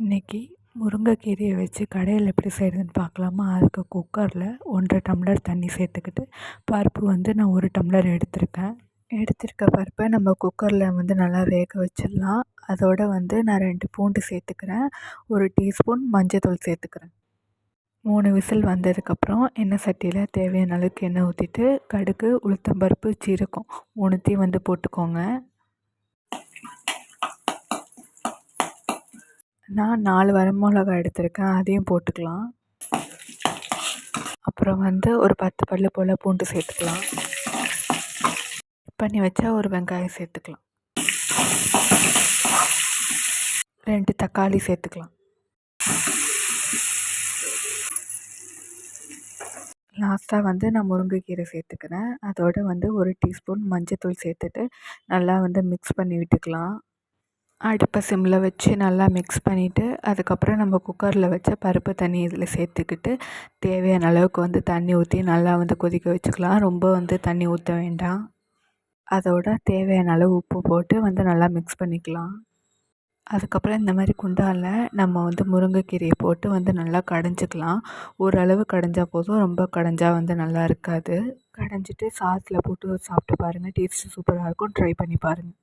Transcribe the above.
இன்றைக்கி முருங்கைக்கீரையை வச்சு கடையில் எப்படி செய்கிறதுன்னு பார்க்கலாமா. அதுக்கு குக்கரில் 1.5 டம்ளர் தண்ணி சேர்த்துக்கிட்டு பருப்பு நான் 1 டம்ளர் எடுத்திருக்க பருப்பை நம்ம குக்கரில் நல்லா வேக வச்சிடலாம். அதோடு நான் 2 பூண்டு சேர்த்துக்கிறேன். 1 டீஸ்பூன் மஞ்சள்தூள் சேர்த்துக்கிறேன். 3 விசில் வந்ததுக்கப்புறம் எண்ணெய் சட்டியில் தேவையான அளவுக்கு எண்ணெய் ஊற்றிட்டு கடுகு, உளுத்தம்பருப்பு, சீரகம் 3த்தையும் போட்டுக்கோங்க. நான் 4 வரமிளகா எடுத்திருக்கேன், அதையும் போட்டுக்கலாம். அப்புறம் ஒரு 10 பல் போல் பூண்டு சேர்த்துக்கலாம். பண்ணி வச்சா ஒரு வெங்காயம் சேர்த்துக்கலாம். 2 தக்காளி சேர்த்துக்கலாம். லாஸ்ட்டாக நான் முருங்கைக்கீரை சேர்த்துக்கிறேன். அதோடு 1 டீஸ்பூன் மஞ்சள்தூள் சேர்த்துட்டு நல்லா மிக்ஸ் பண்ணி விட்டுக்கலாம். அடுப்பை சிம்மில் வச்சு நல்லா மிக்ஸ் பண்ணிவிட்டு அதுக்கப்புறம் நம்ம குக்கரில் வச்ச பருப்பு தண்ணி இதில் சேர்த்துக்கிட்டு தேவையான அளவுக்கு தண்ணி ஊற்றி நல்லா கொதிக்க வச்சுக்கலாம். ரொம்ப தண்ணி ஊற்ற வேண்டாம். அதோட தேவையான அளவு உப்பு போட்டு நல்லா மிக்ஸ் பண்ணிக்கலாம். அதுக்கப்புறம் இந்த மாதிரி குண்டானில் நம்ம முருங்கைக்கீரையை போட்டு நல்லா கடைஞ்சிக்கலாம். ஓரளவு கடைஞ்சா போதும், ரொம்ப கடைஞ்சா நல்லா இருக்காது. கடைஞ்சிட்டு சாதத்தில் போட்டு சாப்பிட்டு பாருங்கள், டேஸ்ட்டு சூப்பராக இருக்கும். ட்ரை பண்ணி பாருங்கள்.